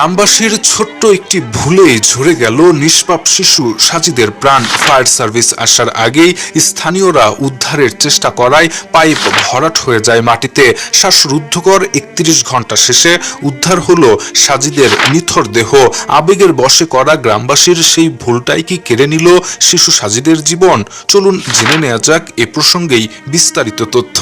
গ্রামবাসীর ছোট্ট একটি ভুলেই ঝরে গেল নিষ্পাপ শিশু সাজিদের প্রাণ। ফায়ার সার্ভিস আসার আগেই স্থানীয়রা উদ্ধারের চেষ্টা করায় পাইপ ভরাট হয়ে যায় মাটিতে। শ্বাসরুদ্ধকর ৩১ ঘন্টা শেষে উদ্ধার হলো সাজিদের নিথর দেহ। আবেগের বশে করা গ্রামবাসীর সেই ভুলটাই কি কেড়ে নিল শিশু সাজিদের জীবন? চলুন জেনে নেওয়া যাক এ প্রসঙ্গেই বিস্তারিত তথ্য।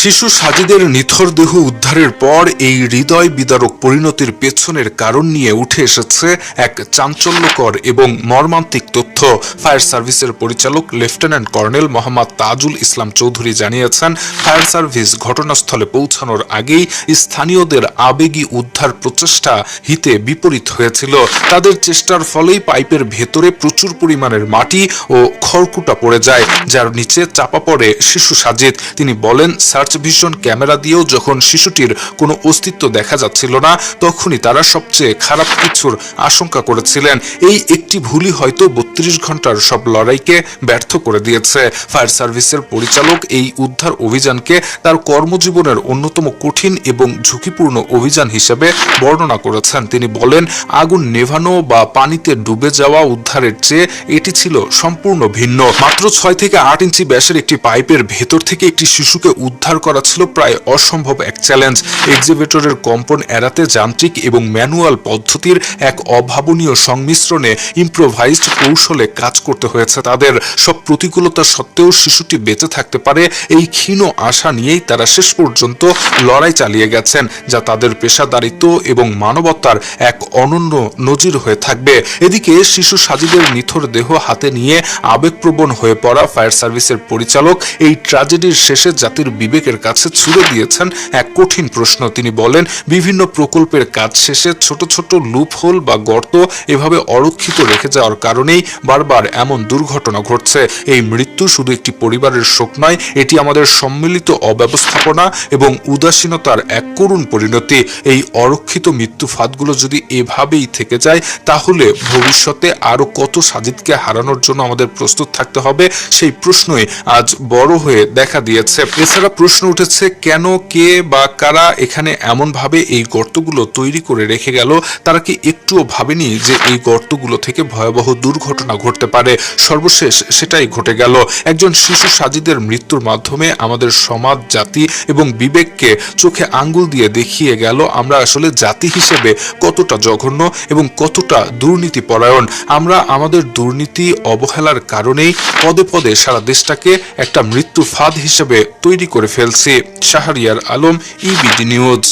শিশু সাজিদের নিথর দেহ উদ্ধারের পর এই হৃদয় বিদারক পরিণতির পেছনের কারণ নিয়ে উঠে এসেছে এক চাঞ্চল্যকর এবং মর্মান্তিক তথ্য। ফায়ার সার্ভিসের পরিচালক লেফটেন্যান্ট কর্নেল মোহাম্মদ তাজুল ইসলাম চৌধুরী জানিয়েছেন, ফায়ার সার্ভিস ঘটনাস্থলে পৌঁছানোর আগেই স্থানীয়দের আবেগী উদ্ধার প্রচেষ্টা হিতে বিপরীত হয়েছিল। তাদের চেষ্টার ফলেই পাইপের ভেতরে প্রচুর পরিমাণের মাটি ও খড়কুটা পড়ে যায়, যার নিচে চাপা পড়ে শিশু সাজিদ। তিনি বলেন, সার্চ ভিশন ক্যামেরা দিয়েও যখন শিশুটির কোনো অস্তিত্ব দেখা যাচ্ছিল না, তখনই তারা সবচেয়ে খারাপ কিছুর আশঙ্কা করেছিলেন। এই একটি ভুলই হয়তো ৩২ ঘন্টার সব লড়াইকে ব্যর্থ করে দিয়েছে। ফায়ার সার্ভিসের পরিচালক এই উদ্ধার অভিযানকে তার কর্মজীবনের অন্যতম কঠিন এবং ঝুঁকিপূর্ণ অভিযান হিসেবে বর্ণনা করেছেন। তিনি বলেন, আগুন নেভানো বা পানিতে ডুবে যাওয়া উদ্ধারের চেয়ে এটি ছিল সম্পূর্ণ ভিন্ন। মাত্র ৬ থেকে ৮ ইঞ্চি ব্যাসের একটি পাইপের ভেতর থেকে একটি শিশুকে উদ্ধার করা ছিল প্রায় অসম্ভব এক চ্যালেঞ্জ। এক্সিভেটরের কম্পন এড়াতে যান্ত্রিক এবং ম্যানুয়াল পদ্ধতির এক অভাবনীয় সংমিশ্রণে ইম্প্রোভাইজড কৌশলে কাজ করতে হয়েছে তাদের। সব প্রতিকূলতা সত্ত্বেও শিশুটি বেঁচে থাকতে পারে এই ক্ষীণ আশা নিয়েই তারা শেষ পর্যন্ত লড়াই চালিয়ে গেছেন, যা তাদের পেশাদারিত্ব এবং মানবতার এক অনন্য নজির হয়ে থাকবে। এদিকে শিশু সাজিদের নিথর দেহ হাতে নিয়ে আবেগপ্রবণ হয়ে পড়া ফায়ার সার্ভিসের পরিচালক এই ট্র্যাজেডির শেষে জাতির বিবেকের কাছে ছুড়ে দিয়েছেন এক কঠিন প্রশ্ন। তিনি বলেন, বিভিন্ন প্রকল্পের কাজ শেষে ছোট ছোট লুপহোল বা গর্ত এভাবে অরক্ষিত রেখে যাওয়ার কারণেই বারবার এমন দুর্ঘটনা ঘটছে। এই মৃত্যু শুধু একটি পরিবারের শোক নয়, এটি আমাদের সম্মিলিত অব্যবস্থাপনা এবং উদাসীনতার এক করুণ পরিণতি। এই অরক্ষিত মৃত্যু ফাঁদগুলো যদি এভাবেই থেকে যায়, তাহলে ভবিষ্যতে আরো কত সাজিদকে হারানোর জন্য আমাদের প্রস্তুত থাকতে হবে, সেই প্রশ্নই আজ বড় হয়ে দেখা দিয়েছে। এছাড়া প্রশ্ন উঠেছে, কেন, কে বা কারা এখানে এমন ভাবে এই গর্তগুলো তৈরি করে রেখে গেল? তারা কি একটুও ভাবেনি যে এই গর্তগুলো থেকে ভয়াবহ দুর্ঘটনা ঘটতে পারে? সর্বশেষ সেটাই ঘটে গেল। একজন শিশু সাজিদের মৃত্যুর মাধ্যমে আমাদের সমাজ, জাতি এবং বিবেককে চোখে আঙ্গুল দিয়ে দেখিয়ে গেল আমরা আসলে জাতি হিসেবে কতটা জঘন্য এবং কতটা দুর্নীতিপরায়ণ। আমরা আমাদের দুর্নীতি, অবহেলার কারণেই পদে পদে সারা দেশটাকে একটা মৃত্যু ফাঁদ হিসেবে তৈরি করে ফেলছি। Shahriar Alam, EBD news.